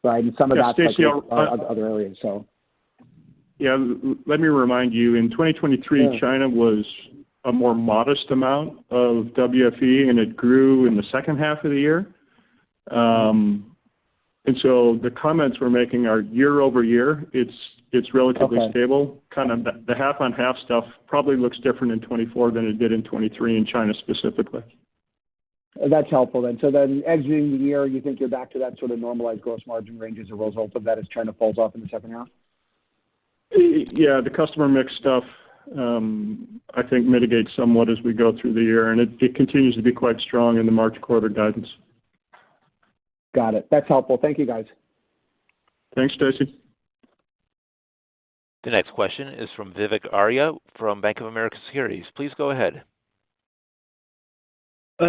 right? And some of that's Stacy, like other areas. So. Yeah, let me remind you, in 2023, China was a more modest amount of WFE, and it grew in the second half of the year. And so the comments we're making are year over year. It's relatively stable. Kind of the half-on-half stuff probably looks different in 24 than it did in 23 in China specifically. That's helpful then. So then exiting the year, you think you're back to that sort of normalized gross margin range as a result of that as China falls off in the second half? Yeah, the customer mix stuff, I think, mitigates somewhat as we go through the year, and it continues to be quite strong in the March quarter guidance. Got it. That's helpful. Thank you, guys. Thanks, Stacy. The next question is from Vivek Arya from Bank of America Securities. Please go ahead.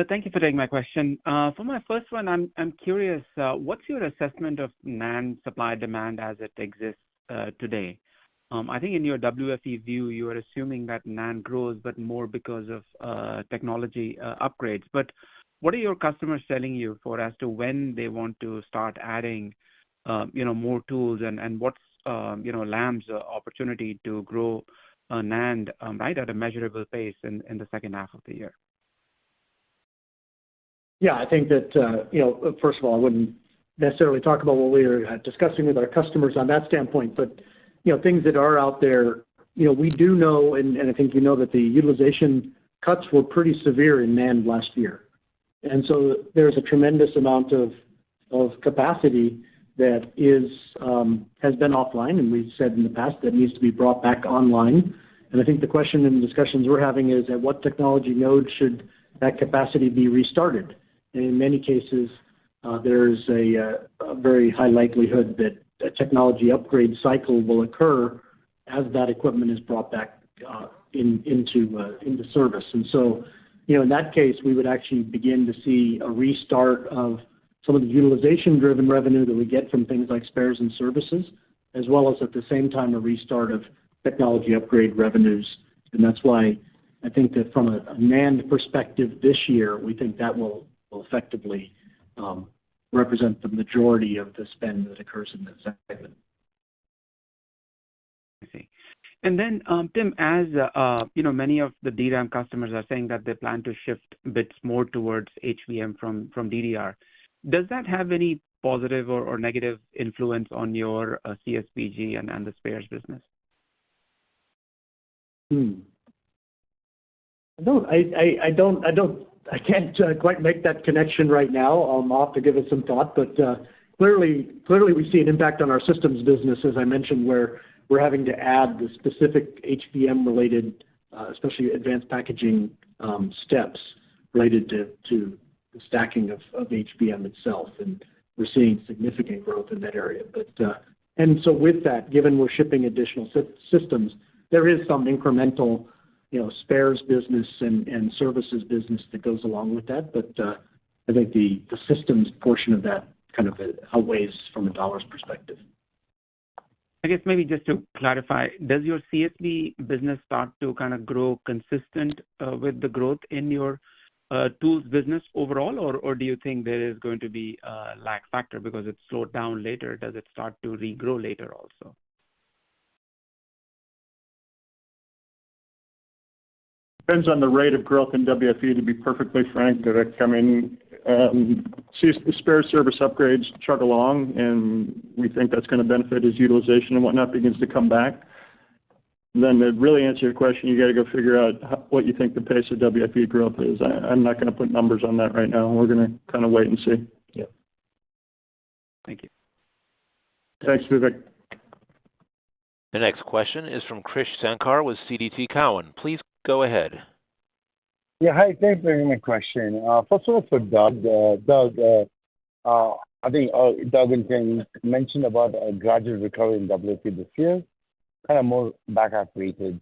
Thank you for taking my question. For my first one, I'm curious, what's your assessment of NAND supply demand as it exists today? I think in your WFE view, you are assuming that NAND grows, but more because of technology upgrades. But what are your customers telling you as to when they want to start adding, more tools, and what's Lam's opportunity to grow NAND right at a measurable pace in the second half of the year? Yeah, I think that first of all, I wouldn't necessarily talk about what we are discussing with our customers on that standpoint, but things that are out there, we do know, and I think that the utilization cuts were pretty severe in NAND last year. And so there's a tremendous amount of capacity that has been offline, and we've said in the past that needs to be brought back online. And I think the question and discussions we're having is, at what technology node should that capacity be restarted? And in many cases, there's a very high likelihood that a technology upgrade cycle will occur as that equipment is brought back into service. And so, in that case, we would actually begin to see a restart of some of the utilization-driven revenue that we get from things like spares and services, as well as at the same time a restart of technology upgrade revenues. And that's why I think that from a NAND perspective this year, we think that will effectively represent the majority of the spend that occurs in that segment. I see. And then, Tim, as many of the DRAM customers are saying that they plan to shift bits more towards HBM from DDR, does that have any positive or negative influence on your CSBG and the spares business? I can't quite make that connection right now. I'll have to give it some thought, but clearly we see an impact on our systems business, as I mentioned, where we're having to add the specific HBM-related, especially advanced packaging steps related to the stacking of HBM itself, and we're seeing significant growth in that area. But and so with that, given we're shipping additional systems, there is some incremental spares business and services business that goes along with that. But I think the systems portion of that kind of outweighs from a dollars perspective. I guess maybe just to clarify, does your CSB business start to kind of grow consistent with the growth in your tools business overall, or do you think there is going to be a lag factor because it slowed down later? Does it start to regrow later also? Depends on the rate of growth in WFE, to be perfectly frank. I mean, the spare service upgrades chug along, and we think that's going to benefit as utilization and whatnot begins to come back. Then to really answer your question, you got to go figure out what you think the pace of WFE growth is. I'm not going to put numbers on that right now. We're going to kind of wait and see. Yeah. Thank you. Thanks, Vivek. The next question is from Krish Sankar with CDT Cowen. Please go ahead. Yeah, hi. Thanks for taking my question. First of all, for Doug. Doug, I think Doug and Tim mentioned about a gradual recovery in WFE this year, kind of more back half weighted.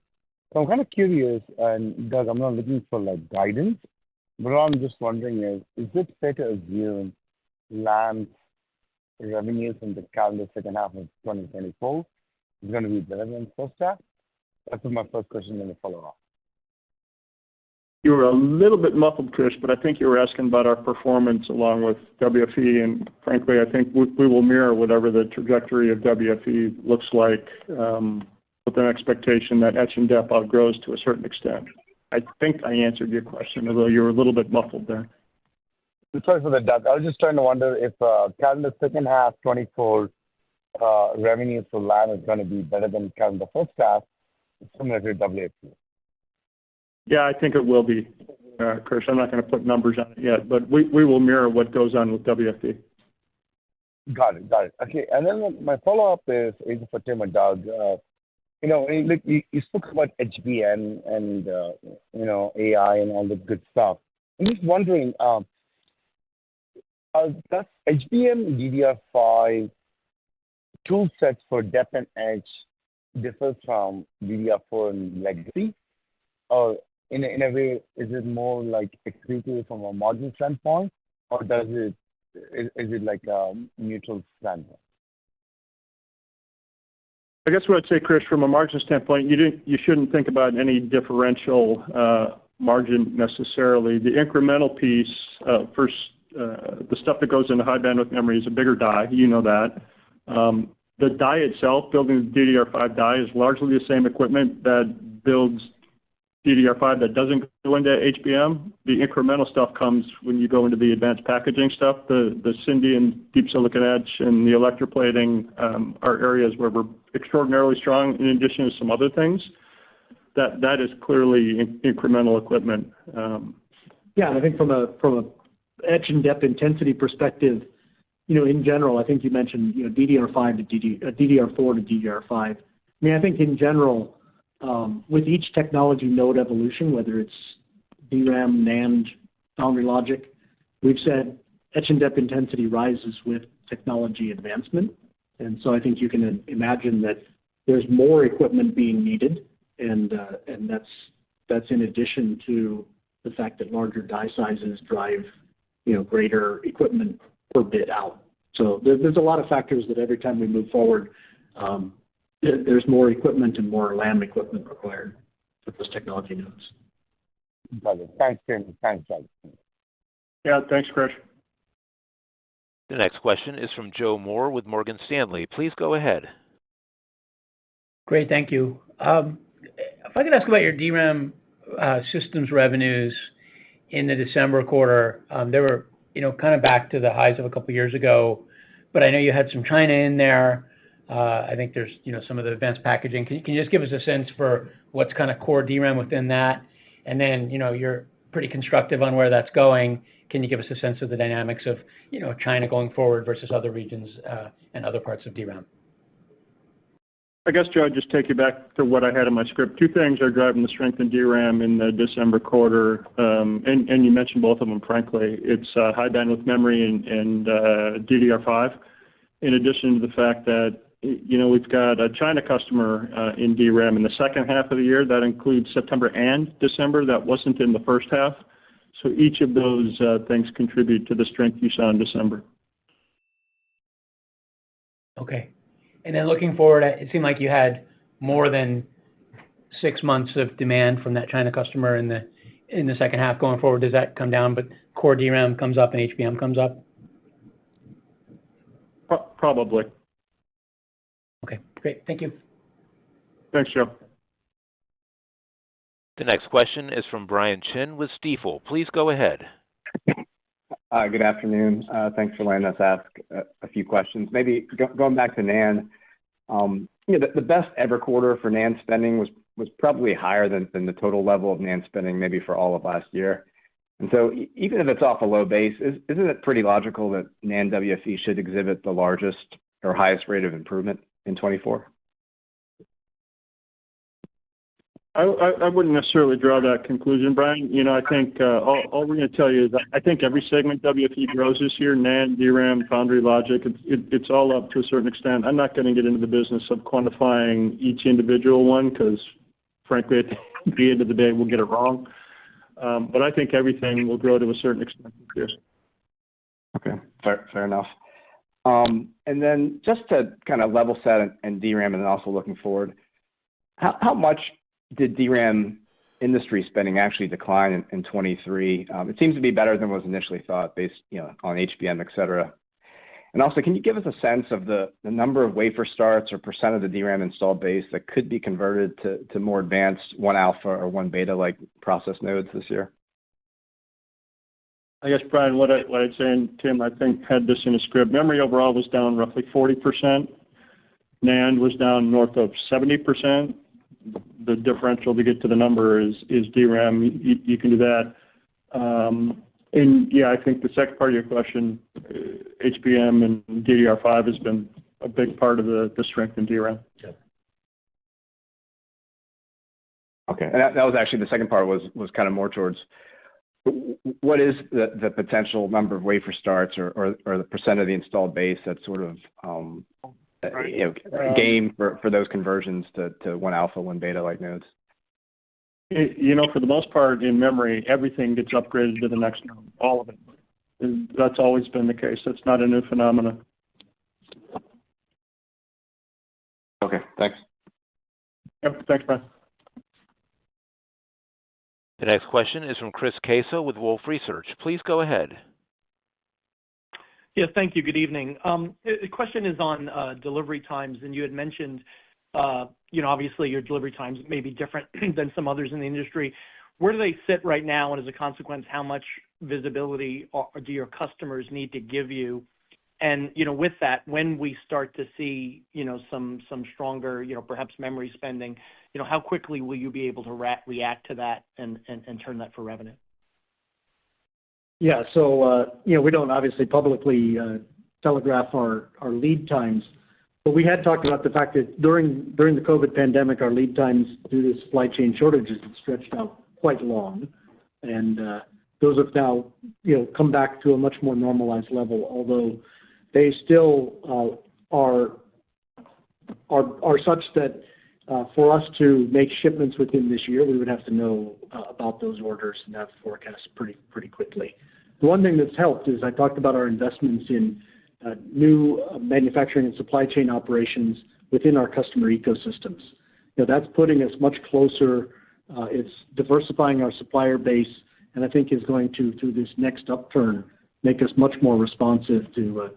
So I'm kind of curious, and Doug, I'm not looking for like guidance, but what I'm just wondering is it fair to assume Lam's revenues in the calendar second half of 2024 is going to be better than first half? That's my first question and a follow-up. You were a little bit muffled, Krish, but I think you were asking about our performance along with WFE, and frankly, I think we will mirror whatever the trajectory of WFE looks like, with an expectation that etch and dep outgrows to a certain extent. I think I answered your question, although you were a little bit muffled there. Sorry for that, Doug. I was just trying to wonder if calendar second half 24 revenues for Lam is going to be better than calendar first half, similar to WFE. Yeah, I think it will be, Krish. I'm not going to put numbers on it yet, but we will mirror what goes on with WFE. Got it. Okay, and then my follow-up is either for Tim or Doug. You spoke about HBM and AI and all the good stuff. I'm just wondering, does HBM DDR5 tool sets for dep and etch differ from DDR4 and legacy, or in a way, is it more like exclusive from a margin standpoint, or is it like a neutral standpoint? I guess what I'd say, Krish, from a margin standpoint, you shouldn't think about any differential margin necessarily. The incremental piece, first, the stuff that goes into high bandwidth memory is a bigger die. You know that. The die itself, building the DDR5 die, is largely the same equipment that builds DDR5 that doesn't go into HBM. The incremental stuff comes when you go into the advanced packaging stuff. The Cindy and deep silicon etch and the electroplating are areas where we're extraordinarily strong, in addition to some other things. That is clearly incremental equipment. Yeah, and I think from a etch and dep intensity perspective, in general, I think you mentioned DDR4 to DDR5. I mean, I think in general, with each technology node evolution, whether it's DRAM, NAND, foundry logic, we've said etch and dep intensity rises with technology advancement. And so I think you can imagine that there's more equipment being needed, and that's in addition to the fact that larger die sizes drive greater equipment per bit out. So there's a lot of factors that every time we move forward, there's more equipment and more Lam equipment required for those technology nodes. Got it. Thanks, Tim. Thanks, Doug. Yeah, thanks, Krish. The next question is from Joe Moore with Morgan Stanley. Please go ahead. Great, thank you. If I could ask about your DRAM systems revenues in the December quarter, they were kind of back to the highs of a couple years ago, but I know you had some China in there. I think there's some of the advanced packaging. Can you just give us a sense for what's kind of core DRAM within that? And then you're pretty constructive on where that's going. Can you give us a sense of the dynamics of China going forward versus other regions and other parts of DRAM? I guess, Joe, I'd just take you back to what I had in my script. Two things are driving the strength in DRAM in the December quarter, and you mentioned both of them, frankly. It's high bandwidth memory and DDR5, in addition to the fact that we've got a China customer in DRAM in the second half of the year. That includes September and December. That wasn't in the first half. So each of those things contribute to the strength you saw in December. Okay. And then looking forward, it seemed like you had more than 6 months of demand from that China customer in the second half. Going forward, does that come down, but core DRAM comes up and HBM comes up? Probably. Okay, great. Thank you. Thanks, Joe. The next question is from Brian Chin with Stifel. Please go ahead. Good afternoon. Thanks for letting us ask a few questions. Maybe going back to NAND, the best ever quarter for NAND spending was probably higher than the total level of NAND spending maybe for all of last year. And so even if it's off a low base, isn't it pretty logical that NAND WFE should exhibit the largest or highest rate of improvement in 24? I wouldn't necessarily draw that conclusion, Brian. I think all we're going to tell you is I think every segment WFE grows this year, NAND, DRAM, foundry logic. It's all up to a certain extent. I'm not going to get into the business of quantifying each individual one because, frankly, at the end of the day, we'll get it wrong. But I think everything will grow to a certain extent this year. Okay, fair enough. And then just to kind of level set and DRAM and then also looking forward, how much did DRAM industry spending actually decline in 23? It seems to be better than was initially thought based on HBM, et cetera. And also, can you give us a sense of the number of wafer starts or % of the DRAM installed base that could be converted to more advanced 1-alpha or 1-beta-like process nodes this year? I guess, Brian, what I'd say, and Tim, I think, had this in a script. Memory overall was down roughly 40%. NAND was down north of 70%. The differential to get to the number is DRAM. You can do that. And yeah, I think the second part of your question, HBM and DDR5 has been a big part of the strength in DRAM. Yeah. Okay, and that was actually the second part was kind of more towards what is the potential number of wafer starts or the % of the installed base that's sort of game for those conversions to 1-alpha, 1-beta-like nodes? For the most part, in memory, everything gets upgraded to the next node, all of it. That's always been the case. That's not a new phenomenon. Okay, thanks. Yep, thanks, Brian. The next question is from Chris Caso with Wolfe Research. Please go ahead. Yes, thank you. Good evening. The question is on delivery times, and you had mentioned, obviously your delivery times may be different than some others in the industry. Where do they sit right now, and as a consequence, how much visibility do your customers need to give you? And with that, when we start to see some stronger, perhaps memory spending, how quickly will you be able to react to that and turn that for revenue? Yeah, so we don't obviously publicly telegraph our lead times, but we had talked about the fact that during the COVID pandemic, our lead times due to supply chain shortages had stretched out quite long, and those have now come back to a much more normalized level, although they still are such that for us to make shipments within this year, we would have to know about those orders and have forecasts pretty quickly. The one thing that's helped is I talked about our investments in new manufacturing and supply chain operations within our customer ecosystems. That's putting us much closer. It's diversifying our supplier base, and I think is going to, through this next upturn, make us much more responsive to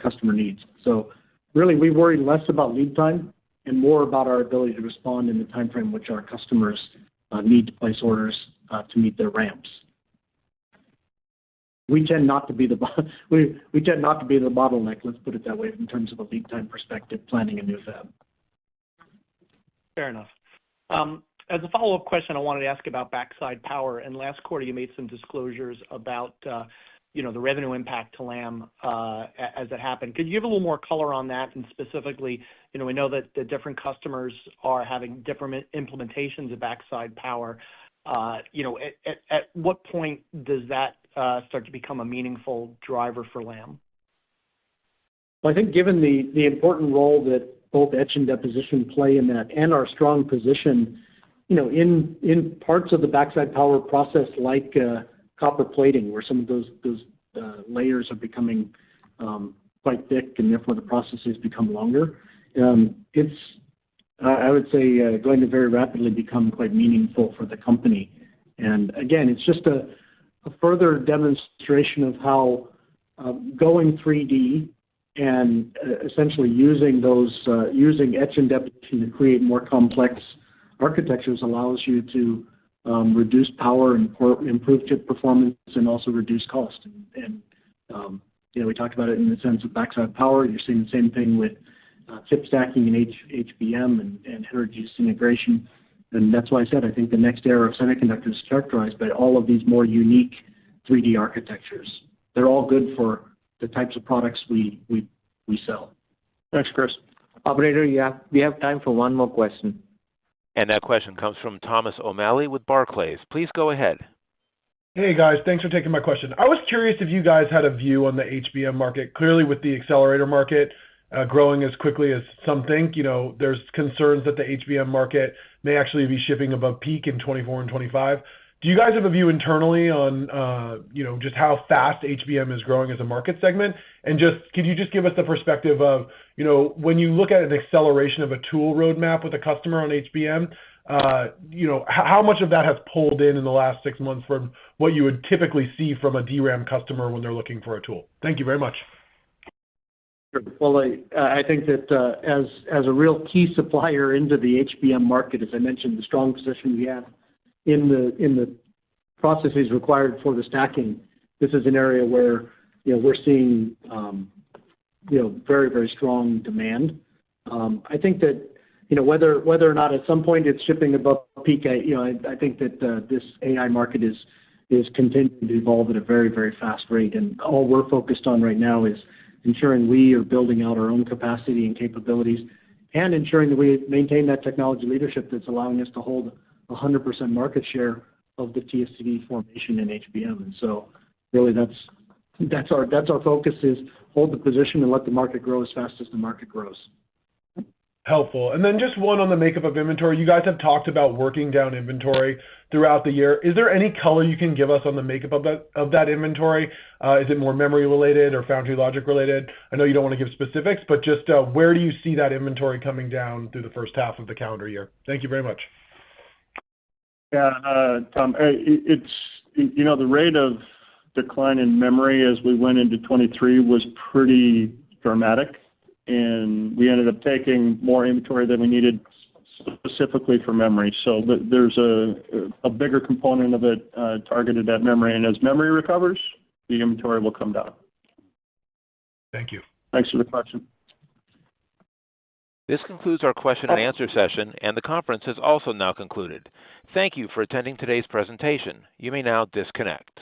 customer needs. So really, we worry less about lead time and more about our ability to respond in the time frame which our customers need to place orders to meet their ramps. We tend not to be the bottleneck, let's put it that way, in terms of a lead time perspective, planning a new fab. Fair enough. As a follow-up question, I wanted to ask about backside power. And last quarter, you made some disclosures about the revenue impact to Lam as it happened. Could you give a little more color on that? And specifically, we know that the different customers are having different implementations of backside power. At what point does that start to become a meaningful driver for Lam? Well, I think given the important role that both etch and deposition play in that, and our strong position, in parts of the backside power process, like copper plating, where some of those layers are becoming quite thick, and therefore the processes become longer. It's, I would say, going to very rapidly become quite meaningful for the company. And again, it's just a further demonstration of how going 3D and essentially using etch and deposition to create more complex architectures allows you to reduce power and improve chip performance and also reduce cost. And we talked about it in the sense of backside power. You're seeing the same thing with chip stacking and HBM and heterogeneous integration. And that's why I said I think the next era of semiconductors is characterized by all of these more unique 3D architectures. They're all good for the types of products we sell. Thanks, Chris. Operator, we have time for one more question. And that question comes from Thomas O'Malley with Barclays. Please go ahead. Hey, guys. Thanks for taking my question. I was curious if you guys had a view on the HBM market. Clearly, with the accelerator market growing as quickly as some think, there's concerns that the HBM market may actually be shipping above peak in 24 and 25. Do you guys have a view internally on, just how fast HBM is growing as a market segment? And could you just give us the perspective of, when you look at an acceleration of a tool roadmap with a customer on HBM, how much of that has pulled in the last 6 months from what you would typically see from a DRAM customer when they're looking for a tool? Thank you very much. Sure. Well, I think that as a real key supplier into the HBM market, as I mentioned, the strong position we have in the processes required for the stacking, this is an area where we're seeing very, very strong demand. I think that whether or not at some point it's shipping above peak, I think that this AI market is continuing to evolve at a very, very fast rate, and all we're focused on right now is ensuring we are building out our own capacity and capabilities, and ensuring that we maintain that technology leadership that's allowing us to hold 100% market share of the TSV formation in HBM. And so really that's our focus, is hold the position and let the market grow as fast as the market grows. Helpful. And then just one on the makeup of inventory. You guys have talked about working down inventory throughout the year. Is there any color you can give us on the makeup of that inventory? Is it more memory related or foundry logic related? I know you don't want to give specifics, but just where do you see that inventory coming down through the first half of the calendar year? Thank you very much. Yeah, Tom, it's the rate of decline in memory as we went into 23 was pretty dramatic, and we ended up taking more inventory than we needed specifically for memory. So there's a bigger component of it targeted at memory, and as memory recovers, the inventory will come down. Thank you. Thanks for the question. This concludes our question and answer session, and the conference has also now concluded. Thank you for attending today's presentation. You may now disconnect.